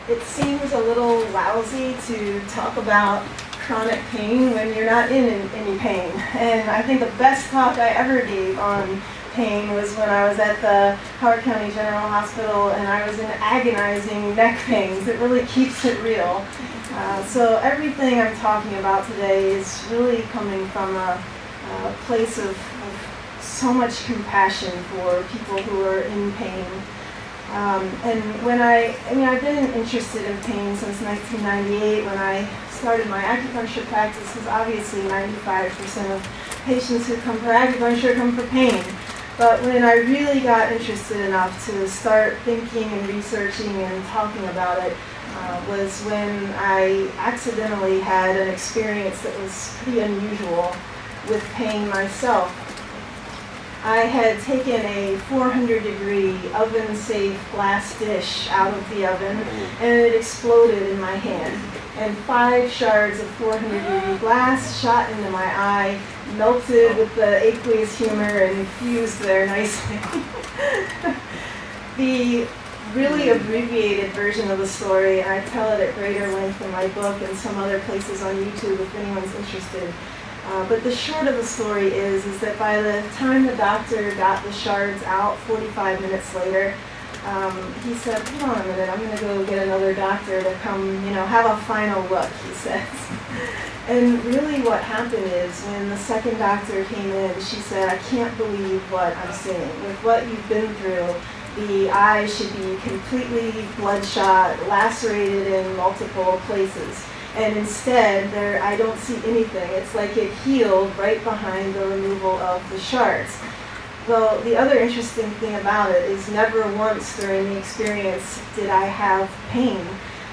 It seems a little lousy to talk about chronic pain when you're not in any pain. And I think the best talk I ever gave on pain was when I was at the Howard County General Hospital and I was in agonizing neck pains. It really keeps it real. So everything I'm talking about today is really coming from a place of so much compassion for people who are in pain. And when I've been interested in pain since 1998 when I started my acupuncture practice, because obviously 95% of patients who come for acupuncture come for pain. But when I really got interested enough to start thinking and researching and talking about it was when I accidentally had an experience that was pretty unusual with pain myself. I had taken a 400-degree oven-safe glass dish out of the oven, and it exploded in my hand. And 5 shards of 400-degree glass shot into my eye, melted with the aqueous humor, and fused there nicely. The really abbreviated version of the story, and I tell it at greater length in my book and some other places on YouTube if anyone's interested. But the short of the story is that by the time the doctor got the shards out 45 minutes later, he said, hold on a minute, I'm going to go get another doctor to come, have a final look, he says. And really what happened is when the second doctor came in, she said, I can't believe what I'm seeing. With what you've been through, the eye should be completely bloodshot, lacerated in multiple places. And instead, I don't see anything. It's like it healed right behind the removal of the shards. Well, the other interesting thing about it is never once during the experience did I have pain.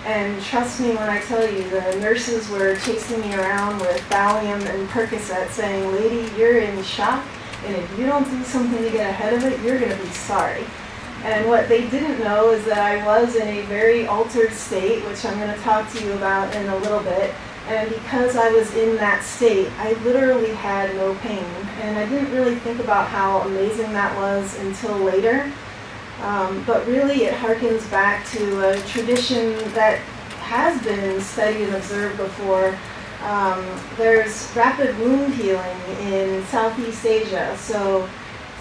And trust me when I tell you, the nurses were chasing me around with Valium and Percocet saying, lady, you're in shock, and if you don't do something to get ahead of it, you're going to be sorry. And what they didn't know is that I was in a very altered state, which I'm going to talk to you about in a little bit. And because I was in that state, I literally had no pain. And I didn't really think about how amazing that was until later. But really it harkens back to a tradition that has been studied and observed before. There's rapid wound healing in Southeast Asia. So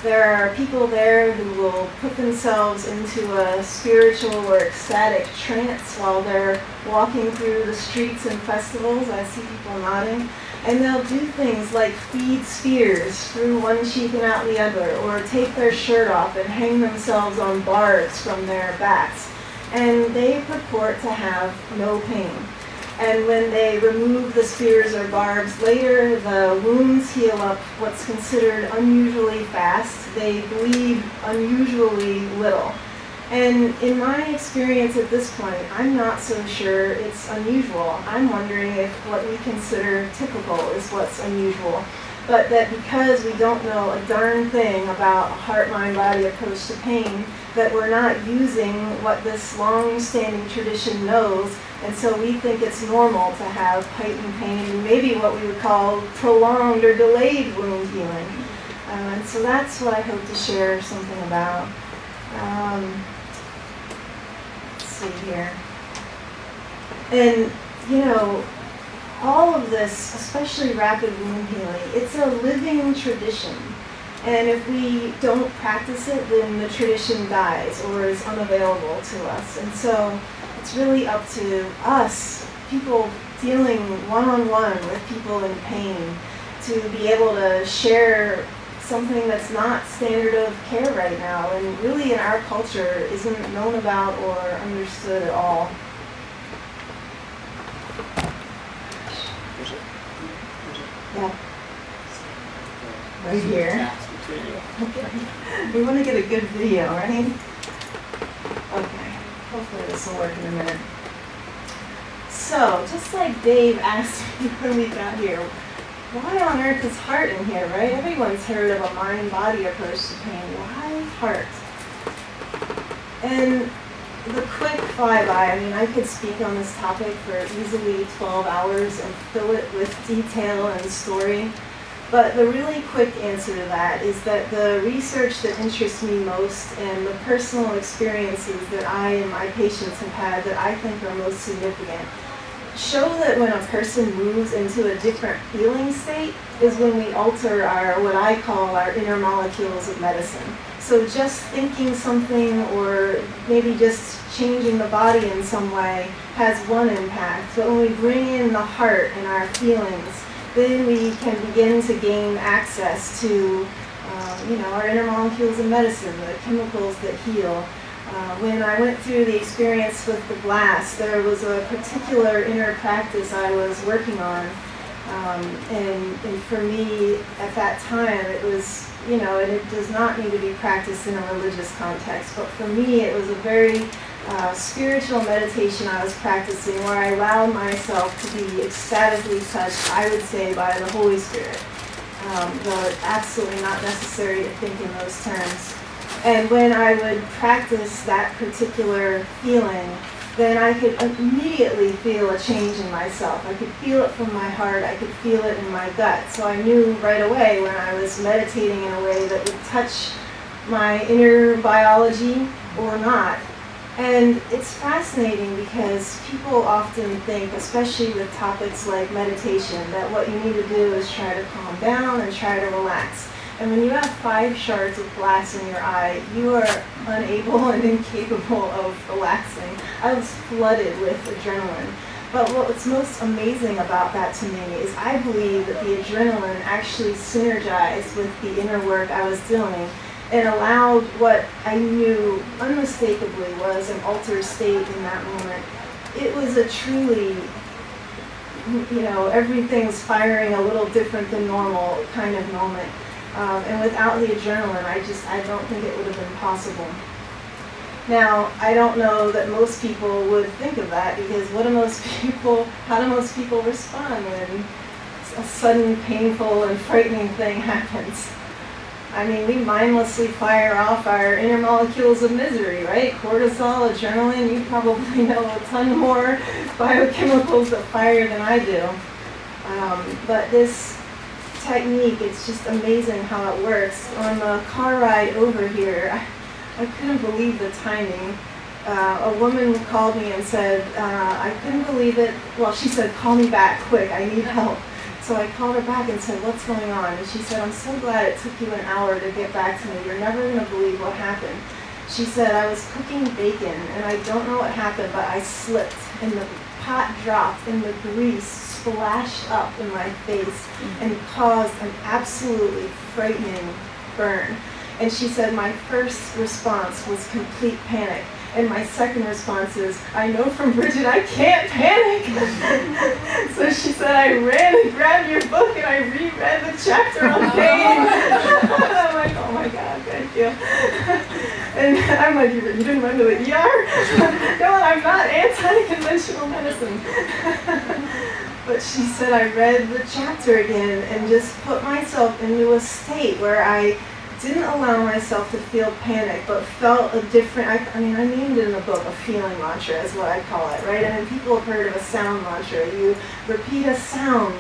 there are people there who will put themselves into a spiritual or ecstatic trance while they're walking through the streets and festivals. I see people nodding. And they'll do things like feed spears through one cheek and out the other, or take their shirt off and hang themselves on barbs from their backs. And they purport to have no pain. And when they remove the spears or barbs later, the wounds heal up what's considered unusually fast. They bleed unusually little. And in my experience at this point, I'm not so sure it's unusual. I'm wondering if what we consider typical is what's unusual. But that because we don't know a darn thing about a heart-mind-body approach to pain, that we're not using what this long-standing tradition knows, and so we think it's normal to have heightened pain, maybe what we would call prolonged or delayed wound healing. And so that's what I hope to share something about. Let's see here. And, all of this, especially rapid wound healing, it's a living tradition. And if we don't practice it, then the tradition dies or is unavailable to us. And so it's really up to us, people dealing one-on-one with people in pain, to be able to share something that's not standard of care right now, and really in our culture isn't known about or understood at all. Yeah. Right here. Okay. We want to get a good video, right? Okay. Hopefully this will work in a minute. So, just like Dave asked me when we got here, why on earth is heart in here, right? Everyone's heard of a mind-body approach to pain. Why heart? And the quick flyby, I could speak on this topic for easily 12 hours and fill it with detail and story. But the really quick answer to that is that the research that interests me most and the personal experiences that I and my patients have had that I think are most significant show that when a person moves into a different feeling state is when we alter our, what I call our inner molecules of medicine. So just thinking something or maybe just changing the body in some way has one impact. But when we bring in the heart and our feelings, then we can begin to gain access to our inner molecules of medicine, the chemicals that heal. When I went through the experience with the blast, there was a particular inner practice I was working on. And for me, at that time, it was, and it does not need to be practiced in a religious context, but for me, it was a very spiritual meditation I was practicing where I allowed myself to be ecstatically touched, I would say, by the Holy Spirit, though it's absolutely not necessary to think in those terms. And when I would practice that particular feeling, then I could immediately feel a change in myself. I could feel it from my heart. I could feel it in my gut. So I knew right away when I was meditating in a way that would touch my inner biology or not. And it's fascinating because people often think, especially with topics like meditation, that what you need to do is try to calm down and try to relax. And when you have 5 shards of glass in your eye, you are unable and incapable of relaxing. I was flooded with adrenaline. But what's most amazing about that to me is I believe that the adrenaline actually synergized with the inner work I was doing and allowed what I knew unmistakably was an altered state in that moment. It was a truly, everything's firing a little different than normal kind of moment. And without the adrenaline, I don't think it would have been possible. Now, I don't know that most people would think of that because how do most people respond when a sudden, painful, and frightening thing happens? I mean, we mindlessly fire off our inner molecules of misery, right? Cortisol, adrenaline, you probably know a ton more biochemicals that fire than I do. But this technique, it's just amazing how it works. On the car ride over here, I couldn't believe the timing. A woman called me and said, I couldn't believe it. Well, she said, call me back quick, I need help. So I called her back and said, what's going on? And she said, I'm so glad it took you an hour to get back to me. You're never going to believe what happened. She said, I was cooking bacon, and I don't know what happened, but I slipped, and the pot dropped, and the grease splashed up in my face and caused an absolutely frightening burn. And she said, my first response was complete panic. And my second response is, I know from Bridget I can't panic. So she said, I ran and grabbed your book and I reread the chapter on pain. I'm like, oh my God, thank you. And I'm like, you didn't run to the ER? No, I'm not anti-conventional medicine. But she said, I read the chapter again and just put myself into a state where I didn't allow myself to feel panic, but felt a different, I named it in the book a feeling mantra is what I call it, right? And people have heard of a sound mantra. You repeat a sound,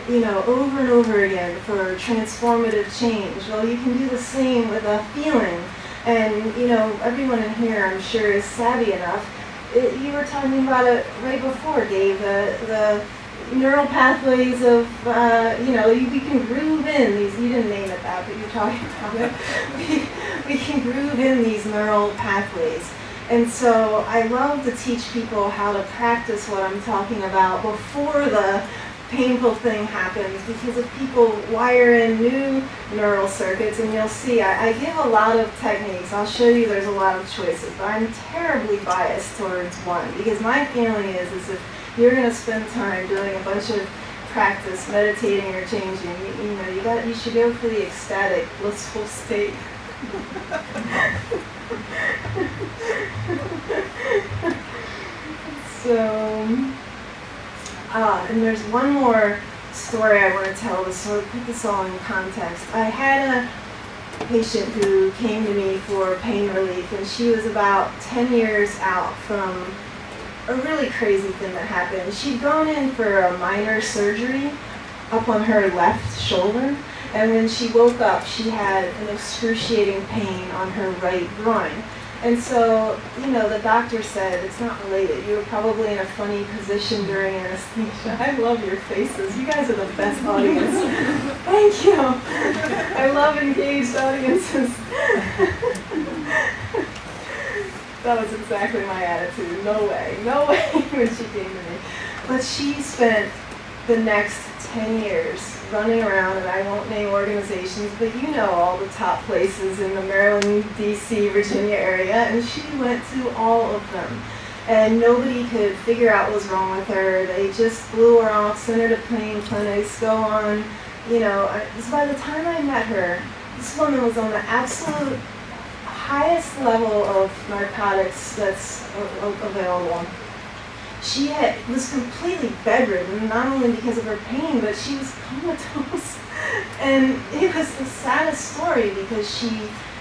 over and over again for transformative change. Well, you can do the same with a feeling. And, everyone in here, I'm sure, is savvy enough. You were talking about it right before, Dave, the neural pathways of, we can groove in these, you didn't name it that, but you're talking about it. We can groove in these neural pathways. And so I love to teach people how to practice what I'm talking about before the painful thing happens, because if people wire in new neural circuits, and you'll see, I give a lot of techniques. I'll show you there's a lot of choices, but I'm terribly biased towards one, because my feeling is if you're going to spend time doing a bunch of practice, meditating or changing, you should go for the ecstatic, blissful state. So, and there's one more story I want to tell to sort of put this all in context. I had a patient who came to me for pain relief, and she was about 10 years out from a really crazy thing that happened. She'd gone in for a minor surgery up on her left shoulder, And when she woke up, she had an excruciating pain on her right groin. And so, the doctor said, it's not related. You were probably in a funny position during anesthesia. I love your faces. You guys are the best audience. Thank you. I love engaged audiences. That was exactly my attitude. No way when she came to me. But she spent the next 10 years running around, and I won't name organizations, but all the top places in the Maryland, D.C., Virginia area, and she went to all of them. And nobody could figure out what was wrong with her. They just blew her off, sent her to pain clinics, go on. So by the time I met her, this woman was on the absolute highest level of narcotics that's available. She was completely bedridden, not only because of her pain, but she was comatose. And it was the saddest story because she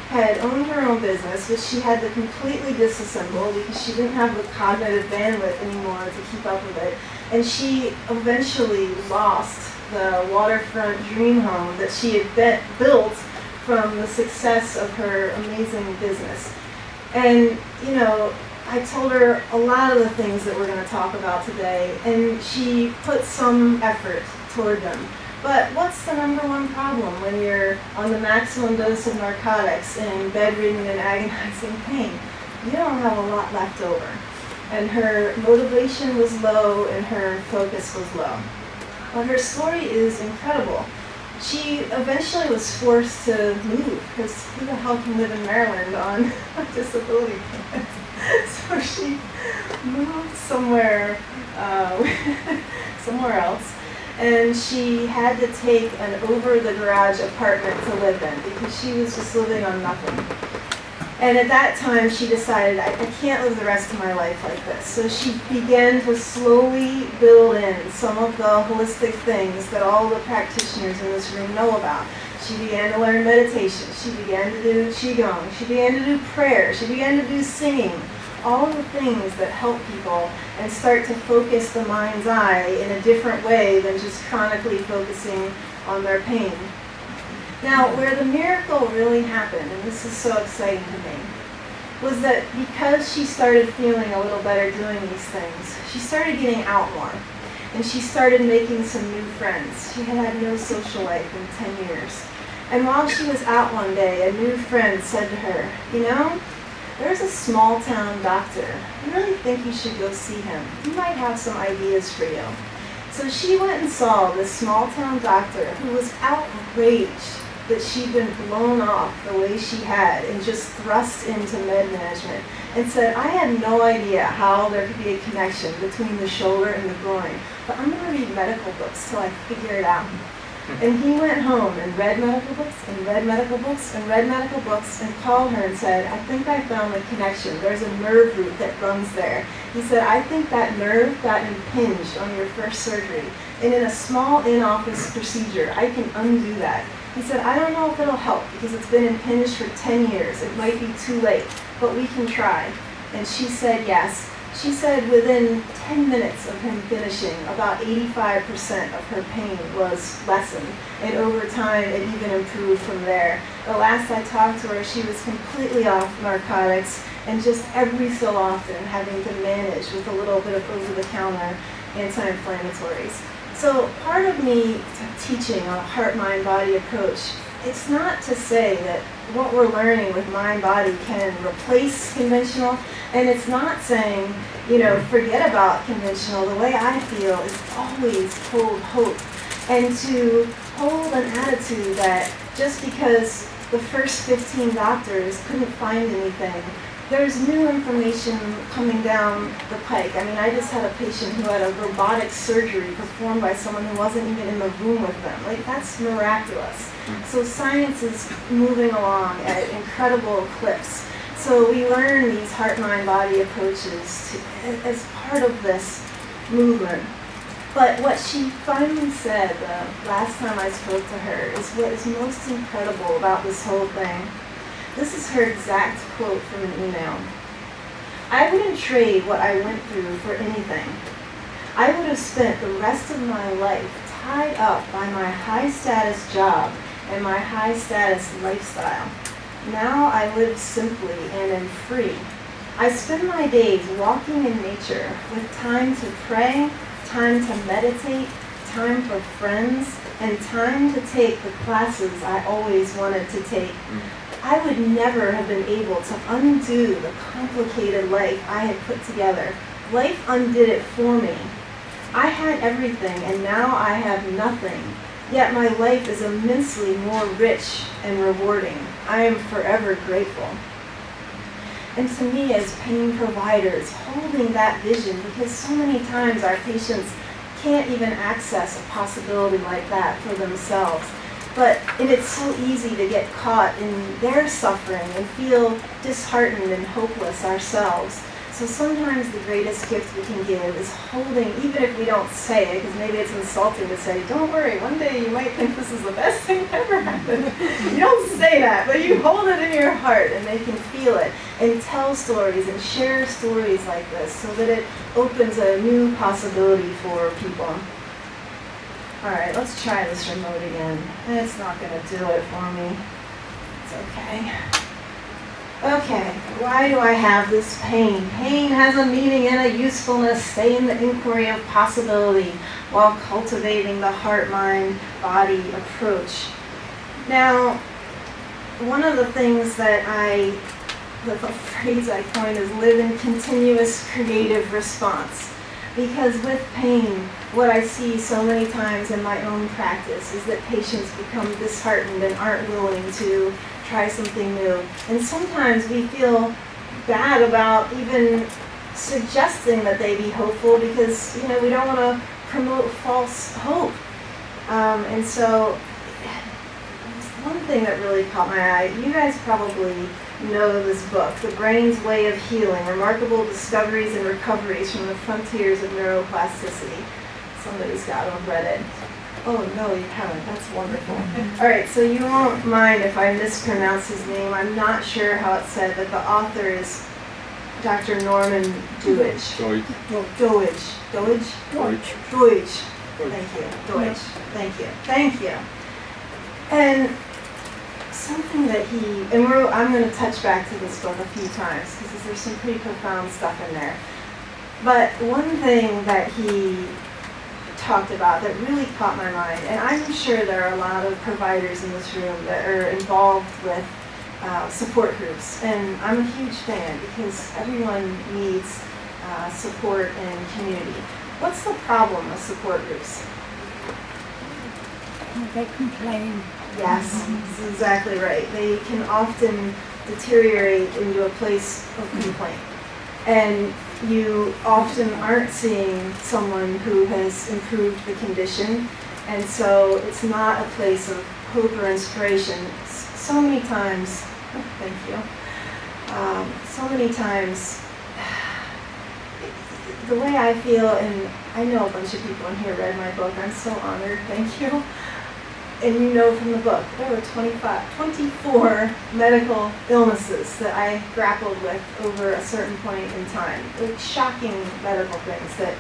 had owned her own business, but she had to completely disassemble because she didn't have the cognitive bandwidth anymore to keep up with it. And she eventually lost the waterfront dream home that she had built from the success of her amazing business. And, I told her a lot of the things that we're going to talk about today, and she put some effort toward them. But what's the number one problem when you're on the maximum dose of narcotics and bedridden and agonizing pain? You don't have a lot left over. And her motivation was low and her focus was low. But her story is incredible. She eventually was forced to move because who the hell can live in Maryland on a disability payment? So she moved somewhere else, and she had to take an over-the-garage apartment to live in because she was just living on nothing. And at that time, she decided, I can't live the rest of my life like this. So she began to slowly build in some of the holistic things that all the practitioners in this room know about. She began to learn meditation. She began to do Qigong. She began to do prayer. She began to do singing. All the things that help people and start to focus the mind's eye in a different way than just chronically focusing on their pain. Now, where the miracle really happened, and this is so exciting to me, was that because she started feeling a little better doing these things, she started getting out more. And she started making some new friends. She had had no social life in 10 years. And while she was out one day, a new friend said to her, there's a small town doctor. I really think you should go see him. He might have some ideas for you. So she went and saw this small town doctor who was outraged that she'd been blown off the way she had and just thrust into med management, and said, I had no idea how there could be a connection between the shoulder and the groin, but I'm going to read medical books till I figure it out. And he went home and read medical books and read medical books and read medical books and called her and said, I think I found the connection. There's a nerve root that runs there. He said, I think that nerve got impinged on your first surgery. And in a small in-office procedure, I can undo that. He said, I don't know if it'll help because it's been impinged for 10 years. It might be too late, but we can try. And she said yes. She said within 10 minutes of him finishing, about 85% of her pain was lessened. And over time, it even improved from there. The last I talked to her, she was completely off narcotics and just every so often having to manage with a little bit of over-the-counter anti-inflammatories. So part of me teaching a heart-mind-body approach, it's not to say that what we're learning with mind-body can replace conventional, and it's not saying, forget about conventional. The way I feel is always hold hope, and to hold an attitude that just because the first 15 doctors couldn't find anything, there's new information coming down the pike. I mean, I just had a patient who had a robotic surgery performed by someone who wasn't even in the room with them. That's miraculous. So science is moving along at incredible clips. So we learn these heart-mind-body approaches as part of this movement. But what she finally said the last time I spoke to her is what is most incredible about this whole thing. This is her exact quote from an email. I wouldn't trade what I went through for anything. I would have spent the rest of my life tied up by my high-status job and my high status lifestyle. Now I live simply and am free. I spend my days walking in nature with time to pray, time to meditate, time for friends, and time to take the classes I always wanted to take. I would never have been able to undo the complicated life I had put together. Life undid it for me. I had everything, and now I have nothing. Yet my life is immensely more rich and rewarding. I am forever grateful. And to me, as pain providers, holding that vision, because so many times our patients can't even access a possibility like that for themselves. And it's so easy to get caught in their suffering and feel disheartened and hopeless ourselves. So sometimes the greatest gift we can give is holding, even if we don't say it, because maybe it's insulting to say, don't worry, one day you might think this is the best thing ever happened. You don't say that, but you hold it in your heart and they can feel it and tell stories and share stories like this so that it opens a new possibility for people. All right, let's try this remote again. It's not going to do it for me. It's okay. Okay, why do I have this pain? Pain has a meaning and a usefulness. Stay in the inquiry of possibility while cultivating the heart-mind-body approach. Now, one of the things that the phrase I coined is live in continuous creative response. Because with pain, what I see so many times in my own practice is that patients become disheartened and aren't willing to try something new. And sometimes we feel bad about even suggesting that they be hopeful because, we don't want to promote false hope. And so one thing that really caught my eye, you guys probably know this book, The Brain's Way of Healing, Remarkable Discoveries and Recoveries from the Frontiers of Neuroplasticity. Somebody's got to have read it. Oh, no, you haven't. That's wonderful. All right, so you won't mind if I mispronounce his name. I'm not sure how it's said, but the author is Dr. Norman Deutsch. Deutsch. Thank you. Deutsch. Thank you. And something that I'm going to touch back to this book a few times because there's some pretty profound stuff in there. But one thing that he talked about that really caught my mind, and I'm sure there are a lot of providers in this room that are involved with support groups, and I'm a huge fan because everyone needs support and community. What's the problem with support groups? They complain. Yes, that's exactly right. They can often deteriorate into a place of complaint. And you often aren't seeing someone who has improved the condition, and so it's not a place of hope or inspiration. So many times, thank you, so many times, the way I feel, and I know a bunch of people in here read my book, I'm so honored, thank you. And you know from the book, there were 24 medical illnesses that I grappled with over a certain point in time. Like shocking medical things that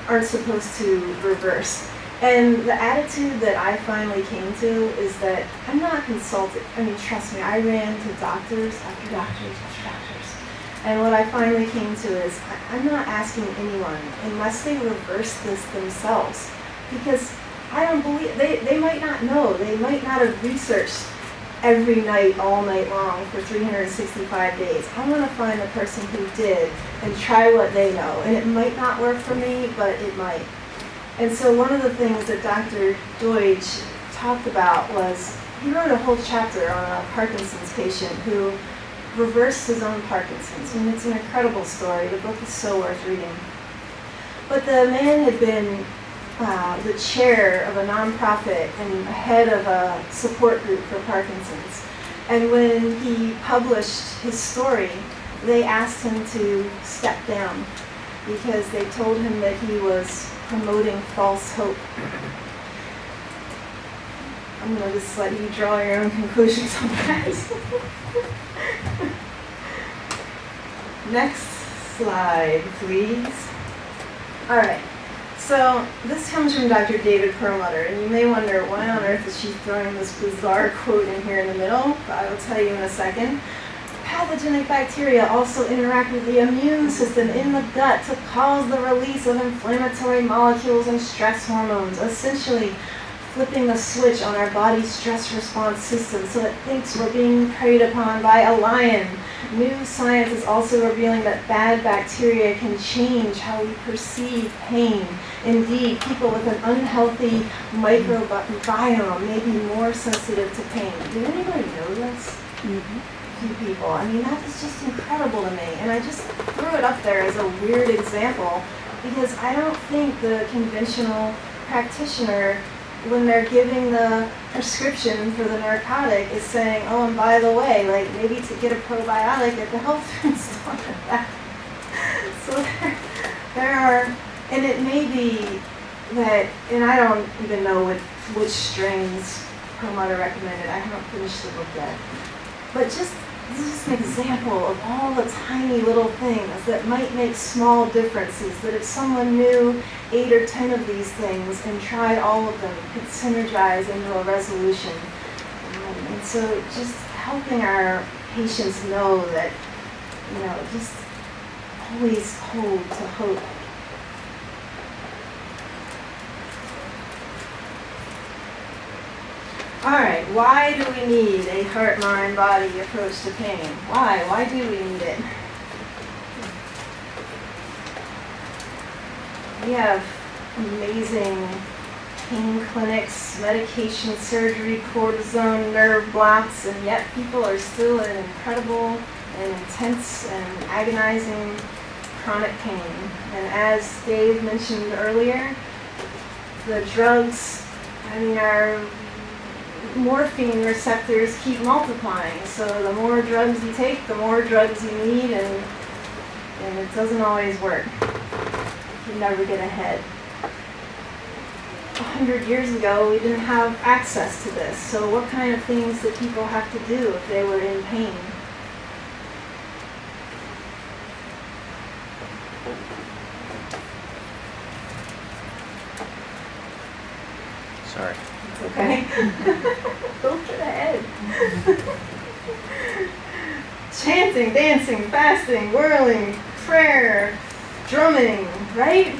aren't supposed to reverse. And the attitude that I finally came to is that I'm not consulted. I mean, trust me, I ran to doctors after doctors after doctors. And what I finally came to is I'm not asking anyone unless they reverse this themselves. Because I don't believe, they might not know, they might not have researched every night, all night long for 365 days. I want to find the person who did and try what they know. And it might not work for me, but it might. And so one of the things that Dr. Deutsch talked about was, he wrote a whole chapter on a Parkinson's patient who reversed his own Parkinson's. And it's an incredible story. The book is so worth reading. But the man had been the chair of a nonprofit and head of a support group for Parkinson's. And when he published his story, they asked him to step down because they told him that he was promoting false hope. I'm going to just let you draw your own conclusions on that. Next slide, please. All right. So this comes from Dr. David Perlmutter, and you may wonder why on earth is she throwing this bizarre quote in here in the middle? I will tell you in a second. Pathogenic bacteria also interact with the immune system in the gut to cause the release of inflammatory molecules and stress hormones, essentially flipping the switch on our body's stress response system so it thinks we're being preyed upon by a lion. New science is also revealing that bad bacteria can change how we perceive pain. Indeed, people with an unhealthy microbiome may be more sensitive to pain. Did anybody know this? Few people. I mean, that is just incredible to me. And I just threw it up there as a weird example because I don't think the conventional practitioner, when they're giving the prescription for the narcotic, is saying, oh, and by the way, like maybe to get a probiotic at the health food store. So there are, and it may be that, and I don't even know which strains Perlmutter recommended. I haven't finished the book yet. But this is an example of all the tiny little things that might make small differences, that if someone knew 8 or 10 of these things and tried all of them, could synergize into a resolution. And so just helping our patients know that, just always hold to hope. All right, why do we need a heart, mind, body approach to pain? Why? Why do we need it? We have amazing pain clinics, medication, surgery, cortisone, nerve blocks, and yet people are still in incredible and intense and agonizing chronic pain. And as Dave mentioned earlier, the drugs, our morphine receptors keep multiplying. So the more drugs you take, the more drugs you need, and it doesn't always work. You never get ahead. 100 years ago, we didn't have access to this. So what kind of things did people have to do if they were in pain? Sorry. Okay. Don't get ahead. Chanting, dancing, fasting, whirling, prayer, drumming, right?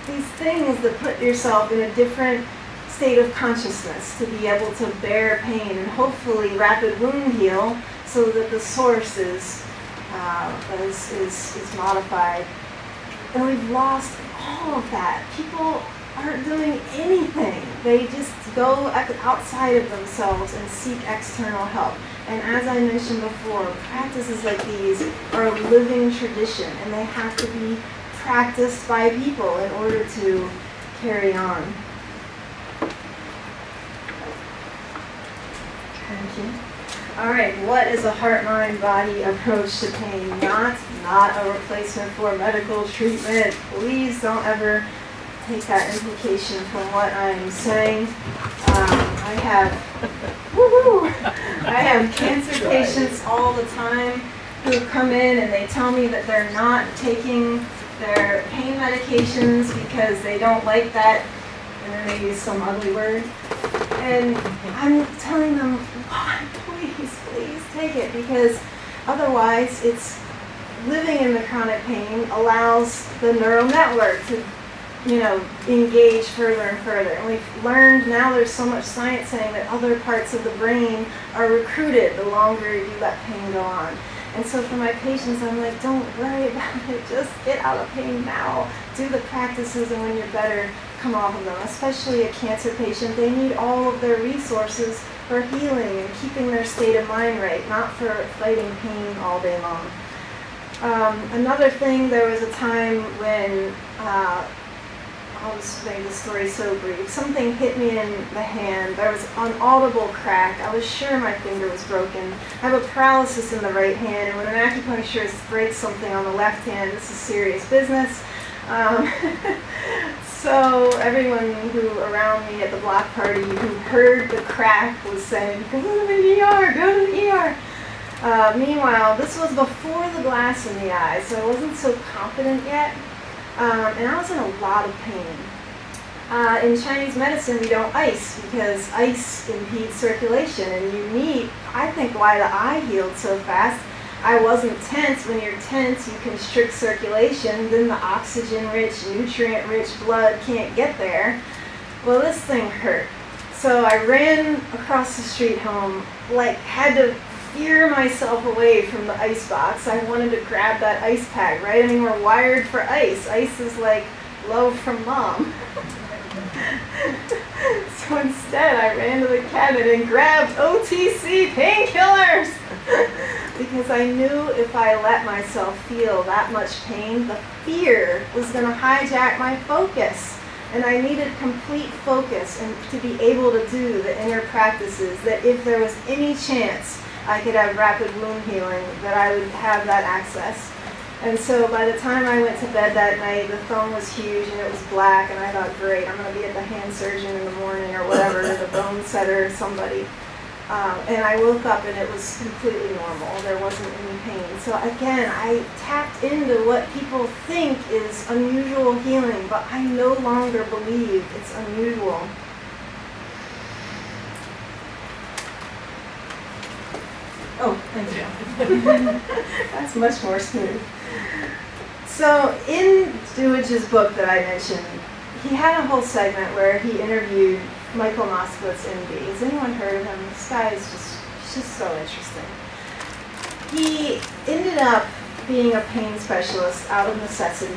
These things that put yourself in a different state of consciousness to be able to bear pain and hopefully rapid wound heal so that the source is modified. And we've lost all of that. People aren't doing anything. They just go outside of themselves and seek external help. And as I mentioned before, practices like these are a living tradition, and they have to be practiced by people in order to carry on. Thank you. All right, what is a heart, mind, body approach to pain? Not a replacement for medical treatment. Please don't ever take that implication from what I'm saying. I have cancer patients all the time who come in and they tell me that they're not taking their pain medications because they don't like that, and then they use some ugly word. And I'm telling them, please take it, because otherwise it's living in the chronic pain allows the neural network to engage further and further. And we've learned now there's so much science saying that other parts of the brain are recruited the longer you let pain go on. And so for my patients, I'm like, don't worry about it. Just get out of pain now. Do the practices, and when you're better, come off of them. Especially a cancer patient, they need all of their resources for healing and keeping their state of mind right, not for fighting pain all day long. Another thing, there was a time when I'll just make the story so brief. Something hit me in the hand. There was an audible crack. I was sure my finger was broken. I have a paralysis in the right hand, and when an acupuncturist breaks something on the left hand, this is serious business. So everyone who around me at the block party who heard the crack was saying, go to the ER, go to the ER. Meanwhile, this was before the glass in the eye, so I wasn't so confident yet. and I was in a lot of pain. In Chinese medicine, we don't ice because ice impedes circulation, and I think why the eye healed so fast. I wasn't tense. When you're tense, you constrict circulation, then the oxygen-rich, nutrient-rich blood can't get there. Well, this thing hurt. So I ran across the street home, had to fear myself away from the ice box. I wanted to grab that ice pack, right? I mean, we're wired for ice. Ice is like love from mom. So instead, I ran to the cabinet and grabbed OTC painkillers because I knew if I let myself feel that much pain, the fear was going to hijack my focus. And I needed complete focus and to be able to do the inner practices that if there was any chance I could have rapid wound healing, that I would have that access. And so by the time I went to bed that night, the phone was huge and it was black, and I thought, great, I'm going to be at the hand surgeon in the morning or whatever, the bone setter, somebody. And I woke up and it was completely normal. There wasn't any pain. So again, I tapped into what people think is unusual healing, but I no longer believe it's unusual. Oh, thank you. That's much more smooth. So in Duwage's book that I mentioned, he had a whole segment where he interviewed Michael Moskowitz, MD. Has anyone heard of him? This guy is just so interesting. He ended up being a pain specialist out of necessity.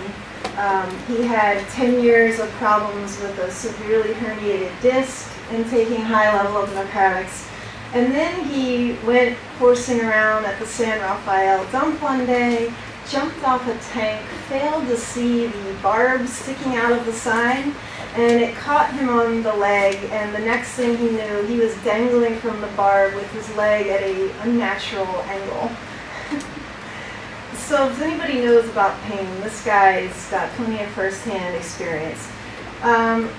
He had 10 years of problems with a severely herniated disc and taking high level of narcotics. And then he went horsing around at the San Rafael dump one day, jumped off a tank, failed to see the barb sticking out of the side, and it caught him on the leg, and the next thing he knew, he was dangling from the barb with his leg at an unnatural angle. So if anybody knows about pain, this guy's got plenty of first-hand experience. I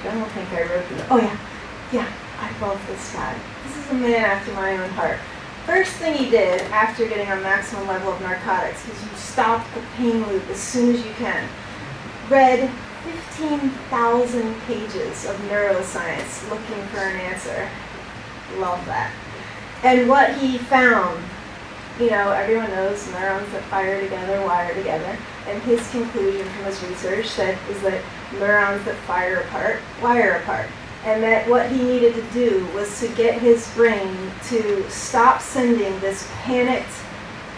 don't think I wrote it. Oh yeah, I love this guy. This is a man after my own heart. First thing he did after getting a maximum level of narcotics is you stop the pain loop as soon as you can. Read 15,000 pages of neuroscience looking for an answer. Love that. And what he found, everyone knows neurons that fire together wire together. And his conclusion from his research is that neurons that fire apart wire apart. And that what he needed to do was to get his brain to stop sending this panicked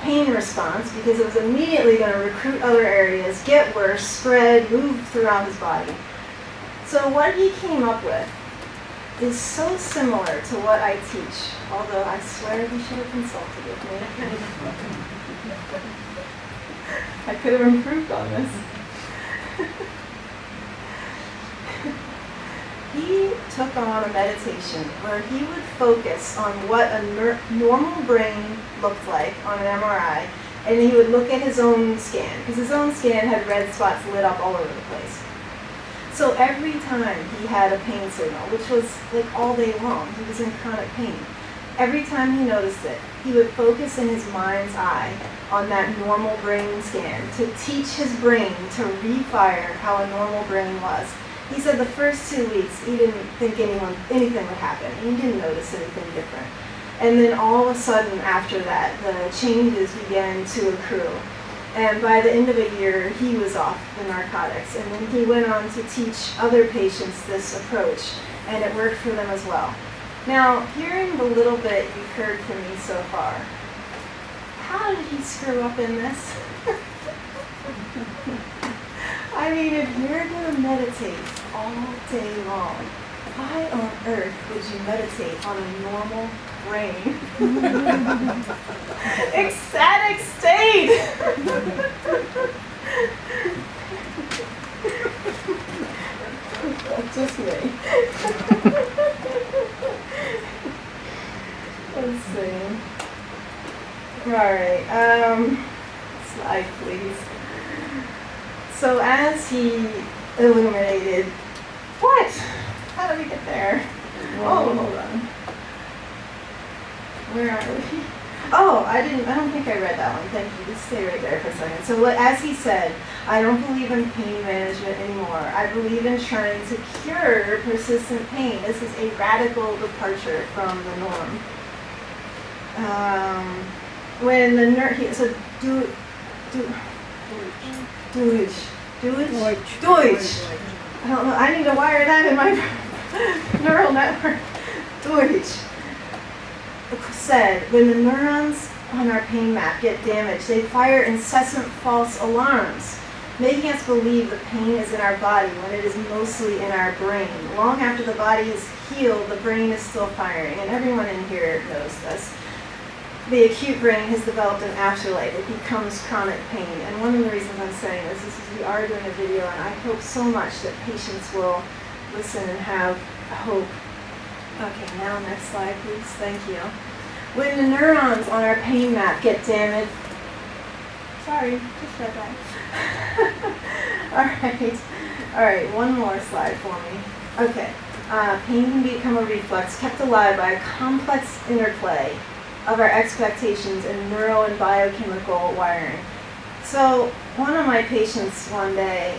pain response, because it was immediately going to recruit other areas, get worse, spread, move throughout his body. So what he came up with is so similar to what I teach, although I swear he should have consulted with me. I could have improved on this. He took on a meditation where he would focus on what a normal brain looked like on an MRI, and he would look at his own scan, because his own scan had red spots lit up all over the place. So every time he had a pain signal, which was like all day long, he was in chronic pain, every time he noticed it, he would focus in his mind's eye on that normal brain scan to teach his brain to refire how a normal brain was. He said the first 2 weeks, he didn't think anything would happen. He didn't notice anything different. And then all of a sudden after that, the changes began to accrue. And by the end of a year, he was off the narcotics. And then he went on to teach other patients this approach, and it worked for them as well. Now, hearing the little bit you've heard from me so far, how did he screw up in this? I mean, if you're going to meditate all day long, why on earth would you meditate on a normal brain? Ecstatic state! Just me. Let's see. Alright, slide please. So as he illuminated, what? How did we get there? Oh, hold on. Where are we? Oh, I don't think I read that one. Thank you. Just stay right there for a second. So as he said, I don't believe in pain management anymore. I believe in trying to cure persistent pain. This is a radical departure from the norm. When the nurse, so Deutsch. I don't know. I need to wire that in my neural network. Deutsch said, when the neurons on our pain map get damaged, they fire incessant false alarms, making us believe the pain is in our body when it is mostly in our brain. Long after the body is healed, the brain is still firing, and everyone in here knows this. The acute brain has developed an afterlife. It becomes chronic pain. And one of the reasons I'm saying this is we are doing a video, and I hope so much that patients will listen and have hope. Okay, now next slide, please. Thank you. When the neurons on our pain map get damaged, sorry, just read that. All right, one more slide for me. Okay, pain can become a reflex kept alive by a complex interplay of our expectations and neuro and biochemical wiring. So one of my patients one day,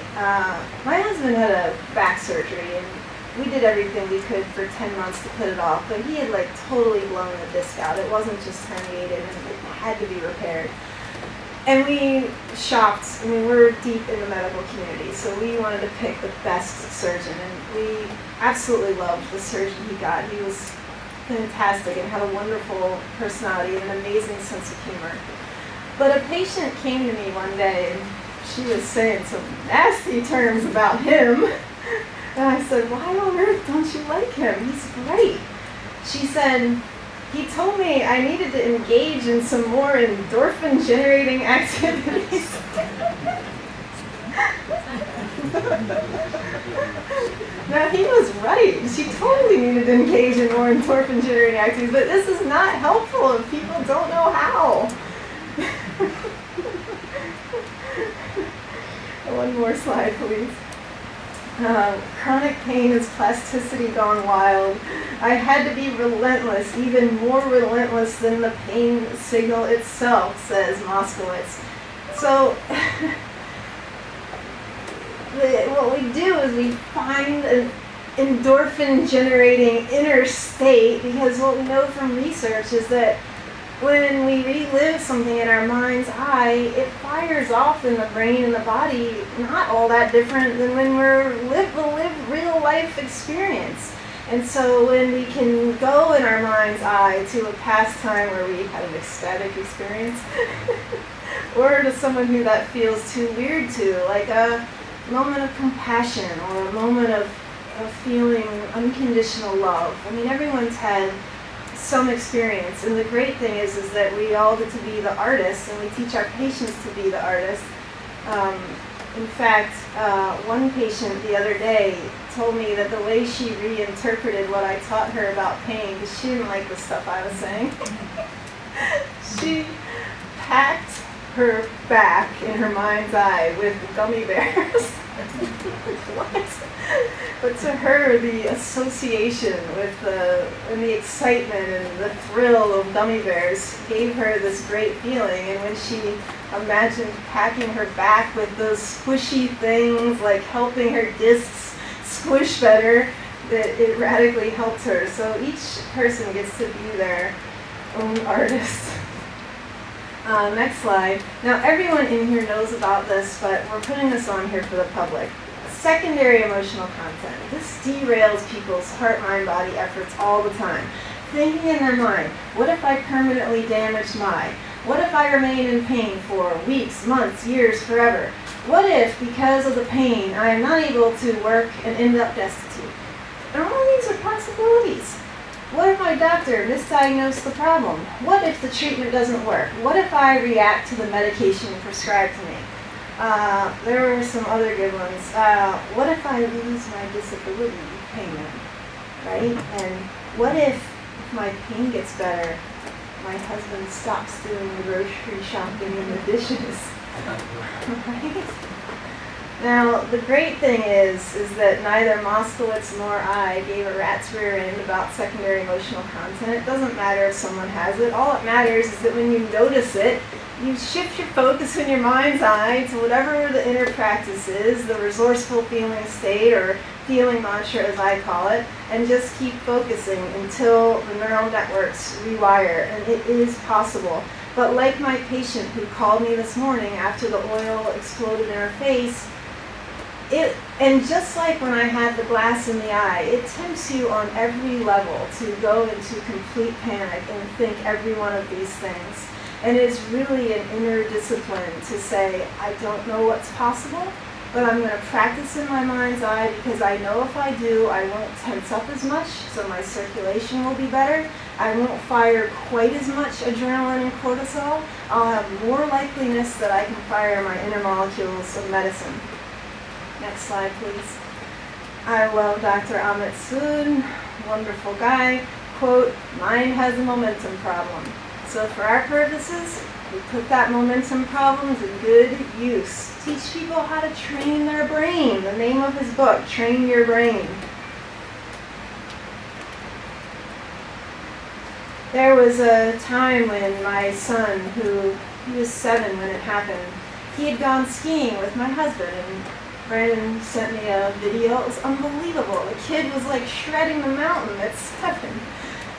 my husband had a back surgery, and we did everything we could for 10 months to put it off, but he had totally blown the disc out. It wasn't just herniated, and it had to be repaired. And we shopped. I mean, we're deep in the medical community, so we wanted to pick the best surgeon, and we absolutely loved the surgeon he got. He was fantastic and had a wonderful personality and an amazing sense of humor. But a patient came to me one day, and she was saying some nasty terms about him. And I said, why on earth don't you like him? He's great. She said, he told me I needed to engage in some more endorphin-generating activities. Now, he was right. She totally needed to engage in more endorphin-generating activities, but this is not helpful if people don't know how. One more slide, please. Chronic pain is plasticity gone wild. I had to be relentless, even more relentless than the pain signal itself, says Moskowitz. So, what we do is we find an endorphin-generating inner state, because what we know from research is that when we relive something in our mind's eye, it fires off in the brain and the body not all that different than when we're live real life experience. And so when we can go in our mind's eye to a past time where we had an ecstatic experience, or to someone who that feels too weird to, like a moment of compassion or a moment of feeling unconditional love. I mean, everyone's had some experience, and the great thing is that we all get to be the artists, and we teach our patients to be the artists. In fact, one patient the other day told me that the way she reinterpreted what I taught her about pain, because she didn't like the stuff I was saying, she packed her back in her mind's eye with gummy bears. What? But to her, the association with the excitement and the thrill of gummy bears gave her this great feeling. And when she imagined packing her back with those squishy things, like helping her discs squish better, it radically helped her. So each person gets to be their own artist. Next slide. Now, everyone in here knows about this, but we're putting this on here for the public. Secondary emotional content. This derails people's heart, mind, body efforts all the time. Thinking in their mind, what if I permanently damaged my? What if I remain in pain for weeks, months, years, forever? What if, because of the pain, I am not able to work and end up destitute? And all these are possibilities. What if my doctor misdiagnosed the problem? What if the treatment doesn't work? What if I react to the medication prescribed to me? There were some other good ones. What if I lose my disability payment, right? And what if my pain gets better, my husband stops doing the grocery shopping and the dishes, right? Now, the great thing is that neither Moskowitz nor I gave a rat's rear end about secondary emotional content. It doesn't matter if someone has it. All it matters is that when you notice it, you shift your focus in your mind's eye to whatever the inner practice is, the resourceful feeling state, or feeling mantra as I call it, and just keep focusing until the neural networks rewire, and it is possible. But like my patient who called me this morning after the oil exploded in her face, and just like when I had the glass in the eye, it tempts you on every level to go into complete panic and think every one of these things. And it's really an inner discipline to say, I don't know what's possible, but I'm going to practice in my mind's eye because I know if I do, I won't tense up as much, so my circulation will be better. I won't fire quite as much adrenaline and cortisol. I'll have more likeliness that I can fire my inner molecules of medicine. Next slide, please. I love Dr. Amit Sood, wonderful guy. Quote, mind has a momentum problem. So for our purposes, we put that momentum problem to good use. Teach people how to train their brain. The name of his book, Train Your Brain. There was a time when my son, he was 7 when it happened, he had gone skiing with my husband, and Brandon sent me a video. It was unbelievable. The kid was like shredding the mountain at 7.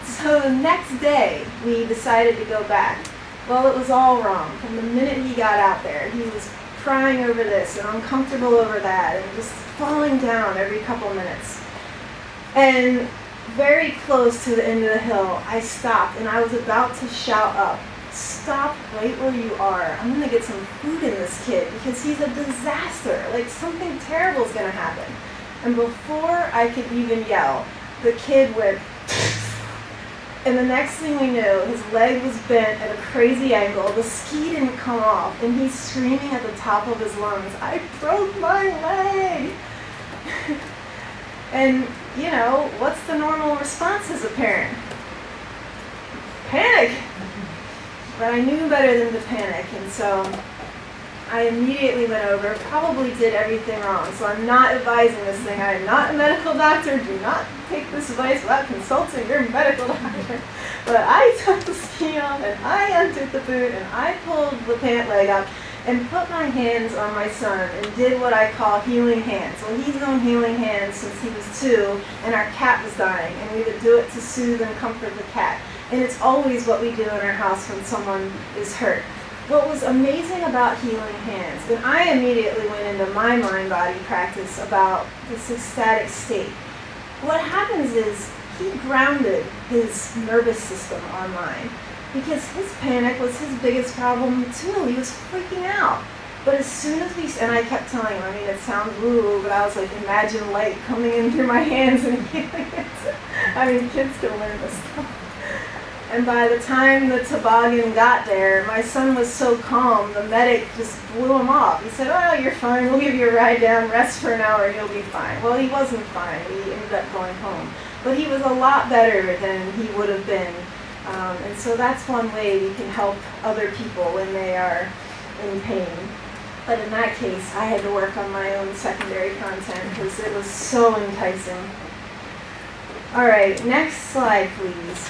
So the next day, we decided to go back. Well, it was all wrong. From the minute he got out there, he was crying over this and uncomfortable over that and just falling down every couple minutes. And very close to the end of the hill, I stopped and I was about to shout up, stop right where you are. I'm going to get some food in this kid because he's a disaster. Like something terrible is going to happen. And before I could even yell, the kid went, and the next thing we knew, his leg was bent at a crazy angle. The ski didn't come off, and he's screaming at the top of his lungs, I broke my leg! And, you know, what's the normal response as a parent? Panic! But I knew better than to panic, and so I immediately went over, probably did everything wrong. So I'm not advising this thing. I am not a medical doctor. Do not take this advice without consulting your medical doctor. But I took the ski off and I undid the boot and I pulled the pant leg up and put my hands on my son and did what I call healing hands. Well, he's known healing hands since he was 2 and our cat was dying, and we would do it to soothe and comfort the cat. And it's always what we do in our house when someone is hurt. What was amazing about healing hands, and I immediately went into my mind-body practice about this ecstatic state. What happens is he grounded his nervous system online because his panic was his biggest problem too. He was freaking out. But as soon as and I kept telling him, I mean, it sounds woo, but I was like, imagine light coming in through my hands and healing it. I mean, kids can learn this stuff. And by the time the toboggan got there, my son was so calm, the medic just blew him off. He said, oh, you're fine, we'll give you a ride down, rest for an hour, you'll be fine. Well, he wasn't fine, he ended up going home. But he was a lot better than he would have been. And so that's one way we can help other people when they are in pain. But in that case, I had to work on my own secondary content because it was so enticing. All right, next slide, please.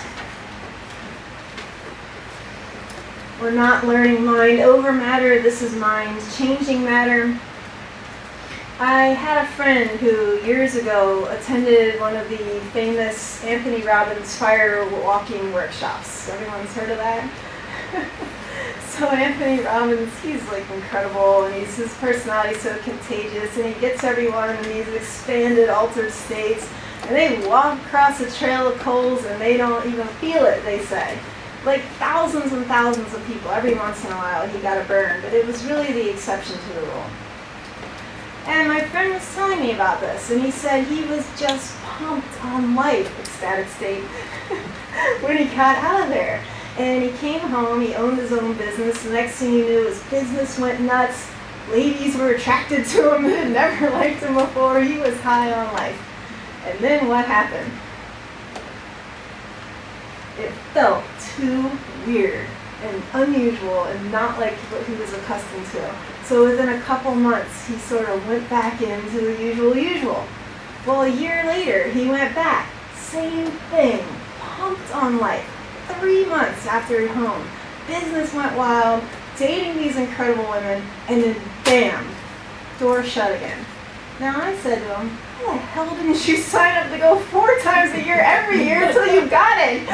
We're not learning mind over matter, this is mind changing matter. I had a friend who years ago attended one of the famous Anthony Robbins fire walking workshops. Everyone's heard of that? So Anthony Robbins, he's like incredible, and his personality's so contagious, and he gets everyone in these expanded altered states, and they walk across a trail of coals and they don't even feel it, they say. Like thousands and thousands of people, every once in a while he got a burn, but it was really the exception to the rule. And my friend was telling me about this, and he said he was just pumped on life, ecstatic state, when he got out of there. And he came home, he owned his own business, the next thing he knew his business went nuts, ladies were attracted to him that had never liked him before, he was high on life. And then what happened? It felt too weird. and unusual and not like what he was accustomed to. So within a couple months, he sort of went back into the usual. Well, a year later, he went back. Same thing. Pumped on life. 3 months after home. Business went wild, dating these incredible women, and then bam, door shut again. Now I said to him, why the hell didn't you sign up to go 4 times a year every year until you got it?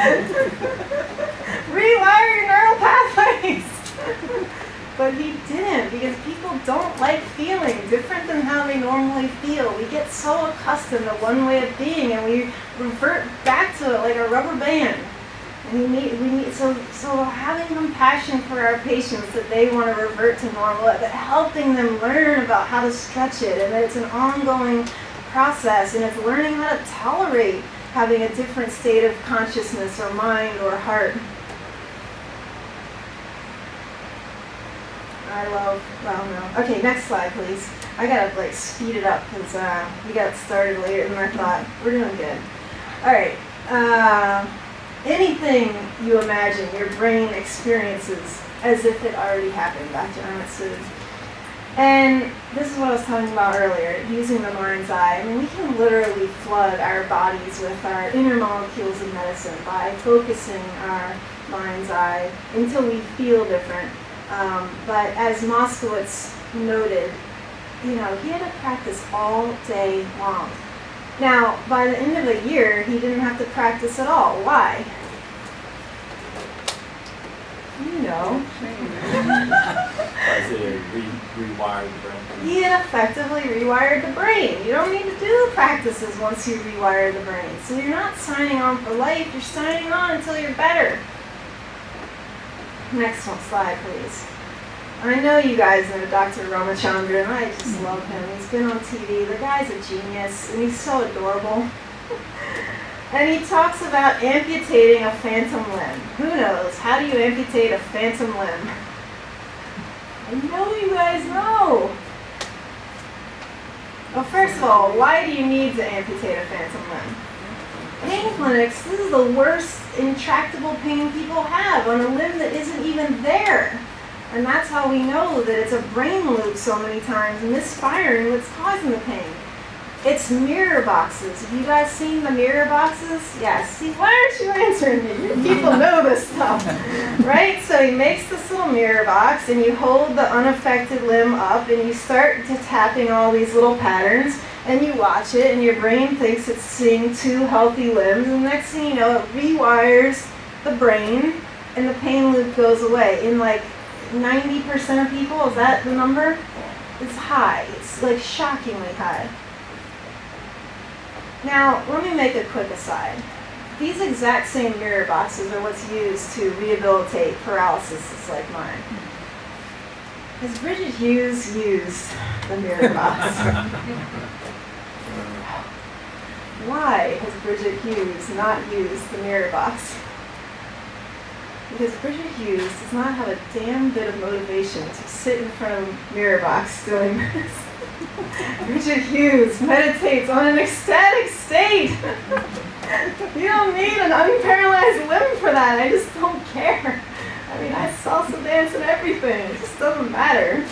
Rewire your neural pathways. But he didn't, because people don't like feeling different than how they normally feel. We get so accustomed to one way of being, and we revert back to it like a rubber band. And we need so having compassion for our patients that they want to revert to normal, but helping them learn about how to stretch it, and that it's an ongoing process, and it's learning how to tolerate having a different state of consciousness or mind or heart. Okay, next slide, please. I gotta speed it up because we got started later than I thought. We're doing good. All right. Anything you imagine, your brain experiences as if it already happened, Dr. Emmett said. And this is what I was talking about earlier, using the mind's eye. I mean, we can literally flood our bodies with our inner molecules of medicine by focusing our mind's eye until we feel different. But as Moskowitz noted, he had to practice all day long. Now, by the end of the year, he didn't have to practice at all. Why? You know. Because it rewired the brain. He had effectively rewired the brain. You don't need to do the practices once you rewire the brain. So you're not signing on for life, you're signing on until you're better. Next one slide, please. I know you guys know Dr. Ramachandran. I just love him. He's been on TV. The guy's a genius, and he's so adorable. And he talks about amputating a phantom limb. Who knows? How do you amputate a phantom limb? I know you guys know. Well, first of all, why do you need to amputate a phantom limb? Pain clinics, this is the worst intractable pain people have on a limb that isn't even there. And that's how we know that it's a brain loop so many times, misfiring, that's causing the pain. It's mirror boxes. Have you guys seen the mirror boxes? Yes. See, why aren't you answering me? People know this stuff, right? So he makes this little mirror box, and you hold the unaffected limb up, and you start tapping all these little patterns, and you watch it, and your brain thinks it's seeing 2 healthy limbs, and the next thing you know, it rewires the brain, and the pain loop goes away. In 90% of people, is that the number? It's high. It's shockingly high. Now, let me make a quick aside. These exact same mirror boxes are what's used to rehabilitate paralysis like mine. Has Bridget Hughes used the mirror box? Why has Bridget Hughes not used the mirror box? Because Bridget Hughes does not have a damn bit of motivation to sit in front of a mirror box doing this. Bridget Hughes meditates on an ecstatic state. You don't need an unparalyzed limb for that. I just don't care. I mean, I salsa dance and everything. It just doesn't matter.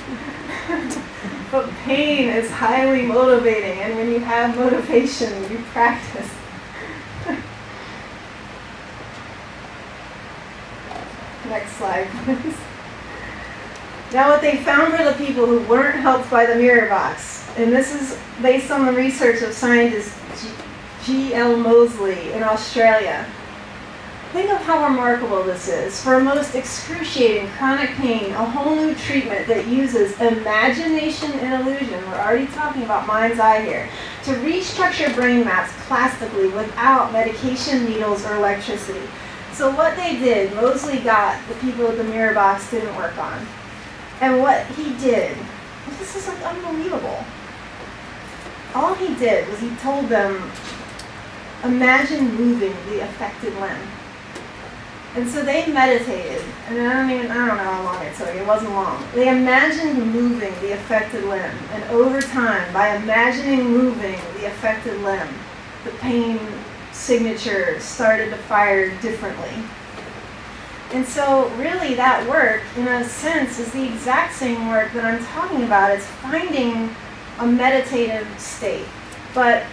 But pain is highly motivating, and when you have motivation, you practice. Next slide, please. Now, what they found for the people who weren't helped by the mirror box, and this is based on the research of scientist G.L. Moseley in Australia. Think of how remarkable this is. For a most excruciating chronic pain, a whole new treatment that uses imagination and illusion, we're already talking about mind's eye here, to restructure brain maps plastically without medication, needles, or electricity. So what they did, Moseley got the people with the mirror box didn't work on. And what he did, this is unbelievable. All he did was he told them, imagine moving the affected limb. And so they meditated, and I don't know how long it took, it wasn't long. They imagined moving the affected limb, and over time, by imagining moving the affected limb, the pain signature started to fire differently. And so really that work, in a sense, is the exact same work that I'm talking about. It's finding a meditative state. But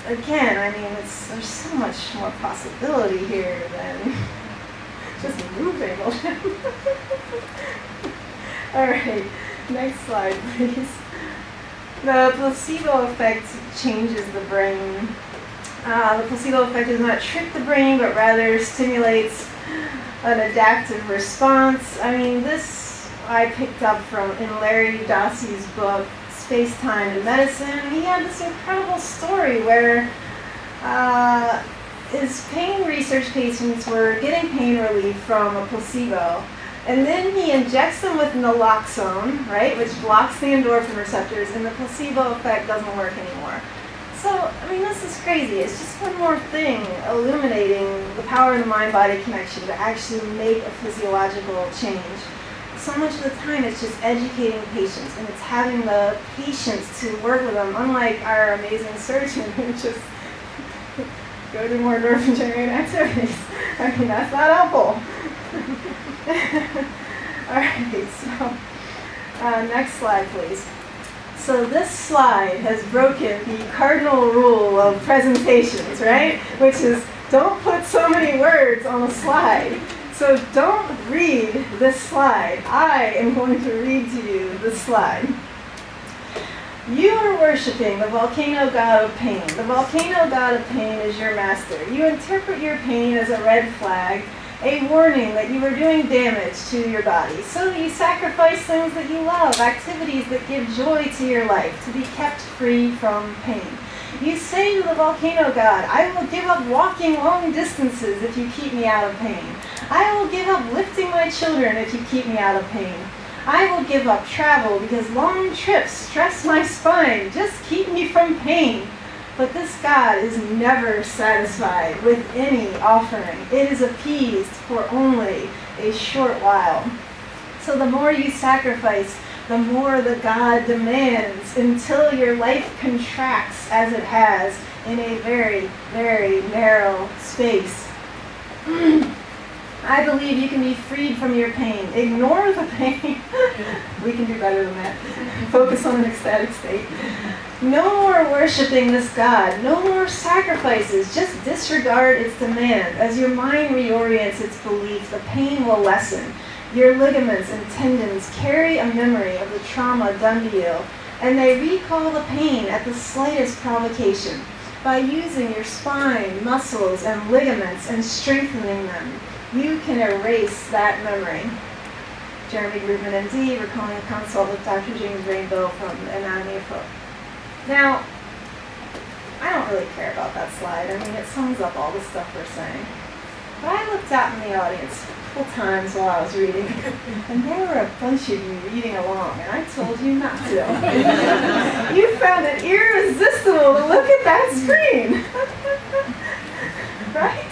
again, I mean, there's so much more possibility here than just moving. All right, next slide, please. The placebo effect changes the brain. The placebo effect does not trick the brain, but rather stimulates an adaptive response. I mean, this I picked up in Larry Dossey's book, Space, Time, and Medicine. He had this incredible story where his pain research patients were getting pain relief from a placebo. And then he injects them with naloxone, right, which blocks the endorphin receptors, and the placebo effect doesn't work anymore. So, I mean, this is crazy. It's just one more thing illuminating the power of the mind-body connection to actually make a physiological change. So much of the time, it's just educating patients, and it's having the patients to work with them, unlike our amazing surgeon who just go do more endorphin-generating activities. I mean, that's not helpful. All right, so next slide, please. So this slide has broken the cardinal rule of presentations, right? Which is don't put so many words on a slide. So don't read this slide. I am going to read to you this slide. You are worshiping the volcano god of pain. The volcano god of pain is your master. You interpret your pain as a red flag, a warning that you are doing damage to your body. So you sacrifice things that you love, activities that give joy to your life, to be kept free from pain. You say to the volcano god, I will give up walking long distances if you keep me out of pain. I will give up lifting my children if you keep me out of pain. I will give up travel because long trips stress my spine. Just keep me from pain. But this God is never satisfied with any offering. It is appeased for only a short while. So the more you sacrifice, the more the God demands, until your life contracts as it has in a very, very narrow space. I believe you can be freed from your pain. Ignore the pain. We can do better than that. Focus on an ecstatic state. No more worshiping this God. No more sacrifices. Just disregard its demand. As your mind reorients its belief, the pain will lessen. Your ligaments and tendons carry a memory of the trauma done to you, and they recall the pain at the slightest provocation. By using your spine, muscles, and ligaments and strengthening them, you can erase that memory. Jeremy Grubman, MD, recalling a consult with Dr. James Rainbow from Anatomy of Hope. Now, I don't really care about that slide. I mean, it sums up all the stuff we're saying. But I looked out in the audience a couple times while I was reading, and there were a bunch of you reading along, and I told you not to. You found it irresistible to look at that screen. Right?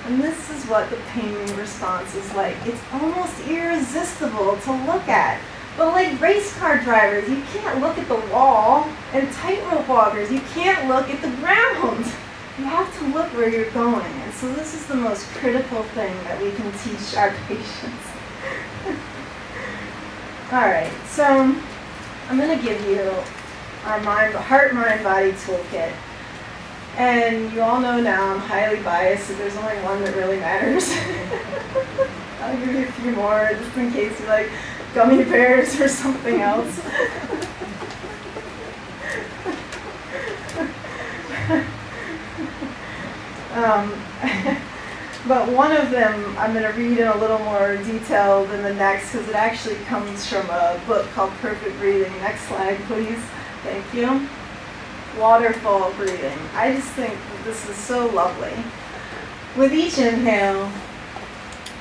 And this is what the pain response is like. It's almost irresistible to look at. But like race car drivers, you can't look at the wall, and tightrope walkers, you can't look at the ground. You have to look where you're going. And so this is the most critical thing that we can teach our patients. All right, so I'm going to give you our heart, mind, body toolkit. And you all know now I'm highly biased, so there's only one that really matters. I'll give you a few more just in case you like gummy bears or something else. But one of them I'm going to read in a little more detail than the next because it actually comes from a book called Perfect Breathing. Next slide, please. Thank you. Waterfall breathing. I just think that this is so lovely. With each inhale,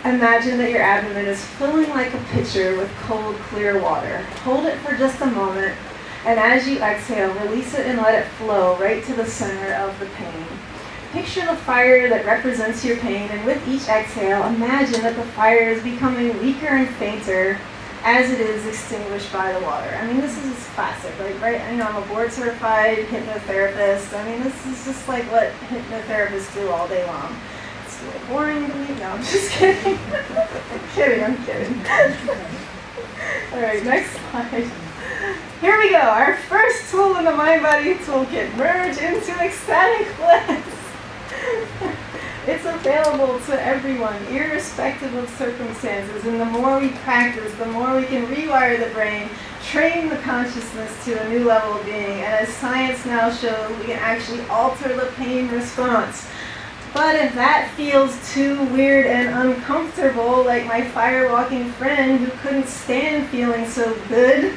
imagine that your abdomen is filling like a pitcher with cold, clear water. Hold it for just a moment, and as you exhale, release it and let it flow right to the center of the pain. Picture the fire that represents your pain, and with each exhale, imagine that the fire is becoming weaker and fainter as it is extinguished by the water. I mean, this is classic, like, right? You know, I'm a board-certified hypnotherapist. I mean, this is just like what hypnotherapists do all day long. It's a little boring to me. No, I'm just kidding. I'm kidding. All right, next slide. Here we go. Our first tool in the mind-body toolkit, merge into ecstatic bliss. It's available to everyone, irrespective of circumstances. And the more we practice, the more we can rewire the brain, train the consciousness to a new level of being. And as science now shows, we can actually alter the pain response. But if that feels too weird and uncomfortable, like my firewalking friend who couldn't stand feeling so good,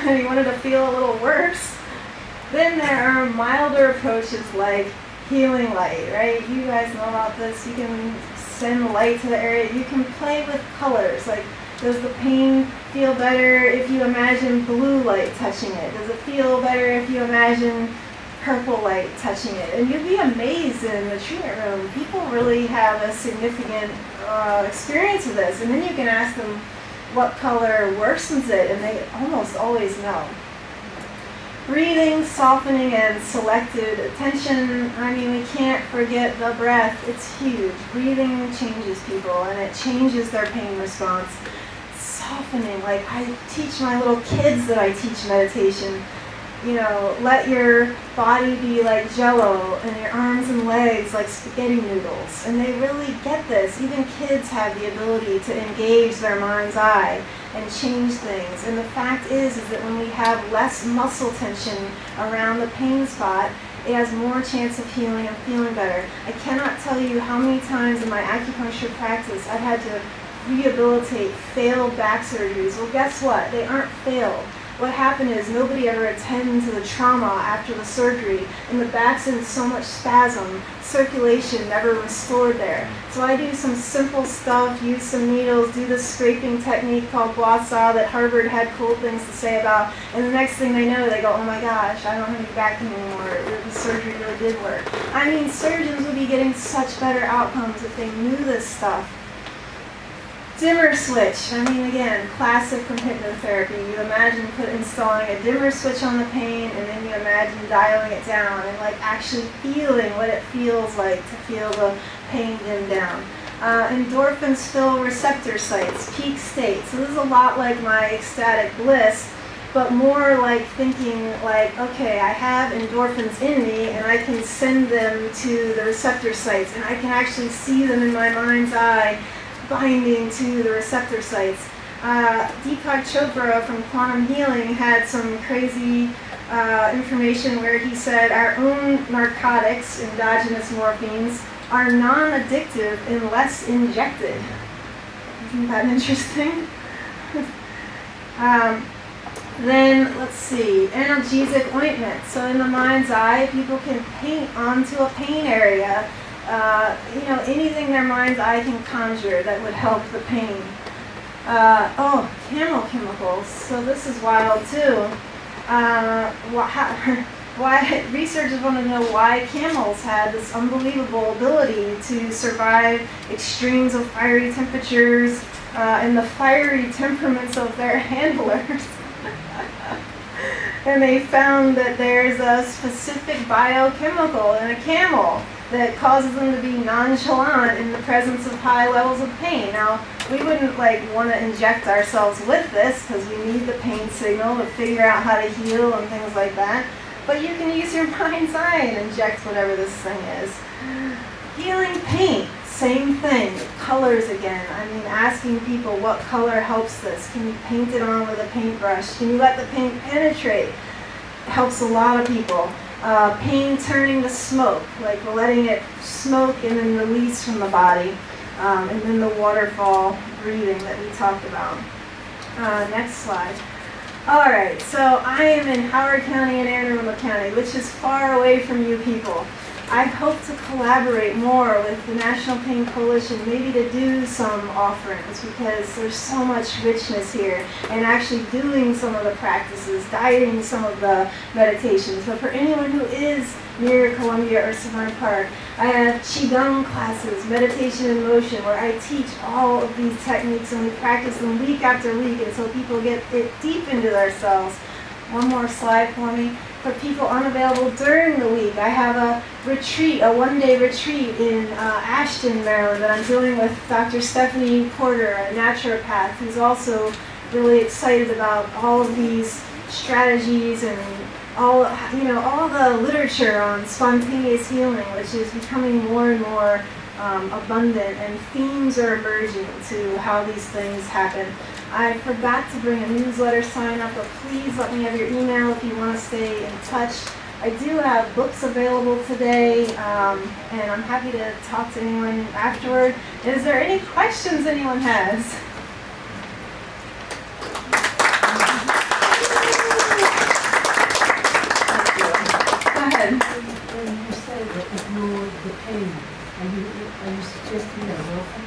and he wanted to feel a little worse, then there are milder approaches like healing light, right? You guys know about this. You can send light to the area. You can play with colors. Like, does the pain feel better if you imagine blue light touching it? Does it feel better if you imagine purple light touching it? And you'd be amazed in the treatment room. People really have a significant experience with this. And then you can ask them what color worsens it, and they almost always know. Breathing, softening, and selected attention. I mean, we can't forget the breath. It's huge. Breathing changes people, and it changes their pain response. Softening, like I teach my little kids that I teach meditation. You know, let your body be like jello and your arms and legs like spaghetti noodles. And they really get this. Even kids have the ability to engage their mind's eye and change things. And the fact is that when we have less muscle tension around the pain spot, it has more chance of healing and feeling better. I cannot tell you how many times in my acupuncture practice I've had to rehabilitate failed back surgeries. Well, guess what? They aren't failed. What happened is nobody ever attended to the trauma after the surgery, and the back's in so much spasm, circulation never restored there. So I do some simple stuff, use some needles, do this scraping technique called gua sha that Harvard had cool things to say about, and the next thing they know, they go, oh my gosh, I don't have any back pain anymore, the surgery really did work. I mean, surgeons would be getting such better outcomes if they knew this stuff. Dimmer switch. I mean, again, classic from hypnotherapy. You imagine installing a dimmer switch on the pain, and then you imagine dialing it down and like actually feeling what it feels like to feel the pain dim down. Endorphins fill receptor sites, peak state. So this is a lot like my ecstatic bliss, but more like thinking like, okay, I have endorphins in me, and I can send them to the receptor sites, and I can actually see them in my mind's eye, binding to the receptor sites. Deepak Chopra from Quantum Healing had some crazy information where he said our own narcotics, endogenous morphines, are non-addictive unless injected. Isn't that interesting? Then, let's see, analgesic ointment. So in the mind's eye, people can paint onto a pain area anything their mind's eye can conjure that would help the pain. Camel chemicals. So this is wild too. Why researchers want to know why camels had this unbelievable ability to survive extremes of fiery temperatures and the fiery temperaments of their handlers. And they found that there's a specific biochemical in a camel that causes them to be nonchalant in the presence of high levels of pain. Now, we wouldn't want to inject ourselves with this because we need the pain signal to figure out how to heal and things like that. But you can use your mind's eye and inject whatever this thing is. Healing paint, same thing. Colors again. I mean, asking people what color helps this. Can you paint it on with a paintbrush? Can you let the paint penetrate? Helps a lot of people. Pain turning to smoke, like letting it smoke and then release from the body. And then the waterfall breathing that we talked about. Next slide. All right, so I am in Howard County and Anne Arundel County, which is far away from you people. I hope to collaborate more with the National Pain Coalition, maybe to do some offerings, because there's so much richness here, and actually doing some of the practices, guiding some of the meditations. But for anyone who is near Columbia or Severna Park, I have Qigong classes, meditation in motion, where I teach all of these techniques and we practice them week after week until people get it deep into themselves. one more slide for me. For people unavailable during the week, I have a retreat, a one-day retreat in Ashton, Maryland, that I'm doing with Dr. Stephanie Porter, a naturopath, who's also really excited about all of these strategies and all the literature on spontaneous healing, which is becoming more and more abundant, and themes are emerging to how these things happen. I forgot to bring a newsletter sign up, but please let me have your email if you want to stay in touch. I do have books available today, and I'm happy to talk to anyone afterward. Is there any questions anyone has? Go ahead. When you say that ignore the pain, are you suggesting that welcome?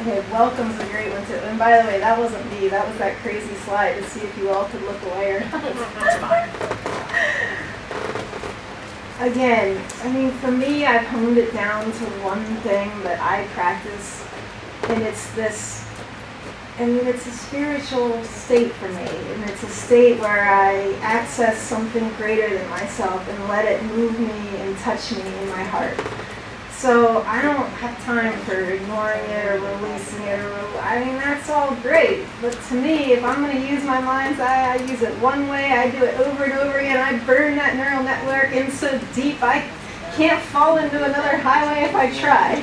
Okay, welcome's a great one too. And by the way, that wasn't me. That was that crazy slide to see if you all could look away or not. That's fine. Again, I mean, for me, I've honed it down to one thing that I practice, and it's this. I mean, it's a spiritual state for me, and it's a state where I access something greater than myself and let it move me and touch me in my heart. So I don't have time for ignoring it or releasing it. I mean, that's all great. But to me, if I'm going to use my mind's eye, I use it one way. I do it over and over again. I burn that neural network in so deep I can't fall into another highway if I try.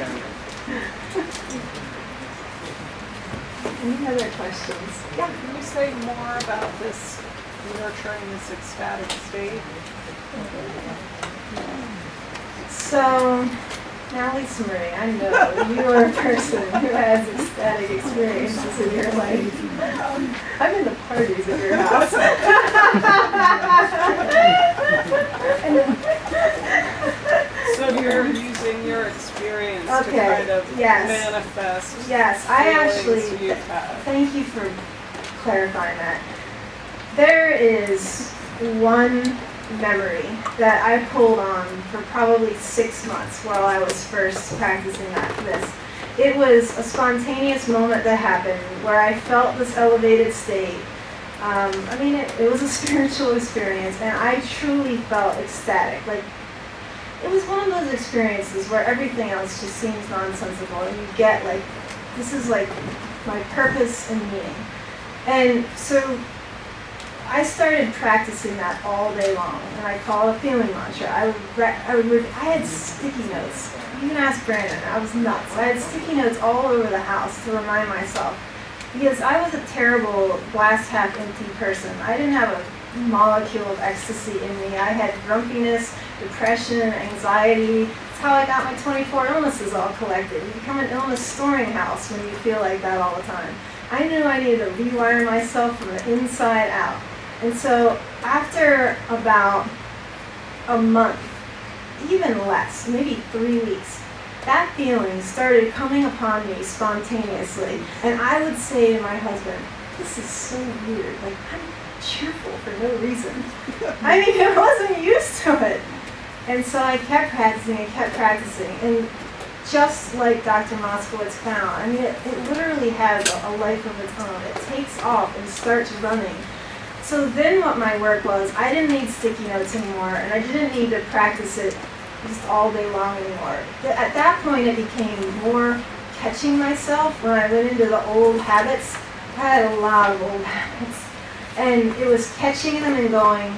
Any other questions? Yeah. Can you say more about this nurturing this ecstatic state? So, now Lisa Marie, I know you are a person who has ecstatic experiences in your life. I've been to parties at your house. So you're using your experience to kind of manifest. Yes, I actually, you've had. Thank you for clarifying that. There is one memory that I pulled on for probably 6 months while I was first practicing this. It was a spontaneous moment that happened where I felt this elevated state. I mean, it was a spiritual experience, and I truly felt ecstatic. Like, it was one of those experiences where everything else just seems nonsensical, and you get like, this is like my purpose and meaning. And so I started practicing that all day long, and I call it a feeling mantra. I had sticky notes. You can ask Brandon. I was nuts. I had sticky notes all over the house to remind myself, because I was a terrible glass half empty person. I didn't have a molecule of ecstasy in me. I had grumpiness, depression, anxiety. That's how I got my 24 illnesses all collected. You become an illness storing house when you feel like that all the time. I knew I needed to rewire myself from the inside out. And so after about a month, even less, maybe 3 weeks, that feeling started coming upon me spontaneously. And I would say to my husband, this is so weird. Like, I'm cheerful for no reason. I mean, I wasn't used to it. And so I kept practicing and kept practicing. And just like Dr. Moskowitz found, I mean, it literally has a life of its own. It takes off and starts running. So then what my work was, I didn't need sticky notes anymore, and I didn't need to practice it just all day long anymore. At that point, it became more catching myself when I went into the old habits. I had a lot of old habits. And it was catching them and going,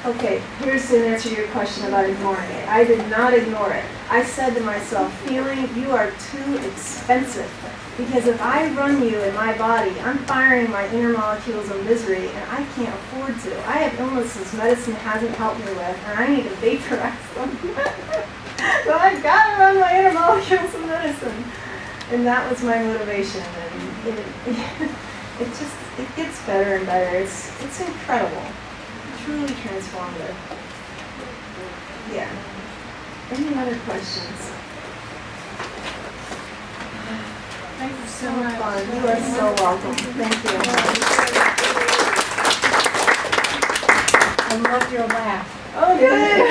okay, here's the answer to your question about ignoring it. I did not ignore it. I said to myself, feeling, you are too expensive. Because if I run you in my body, I'm firing my inner molecules of misery, and I can't afford to. I have illnesses medicine hasn't helped me with, and I need to vaporize them. So I've got to run my inner molecules of medicine. And that was my motivation. And it gets better and better. It's incredible. Truly transformative. Yeah. Any other questions? Thank you so So much. fun. You are so welcome. Thank you. I loved your laugh. Oh, good.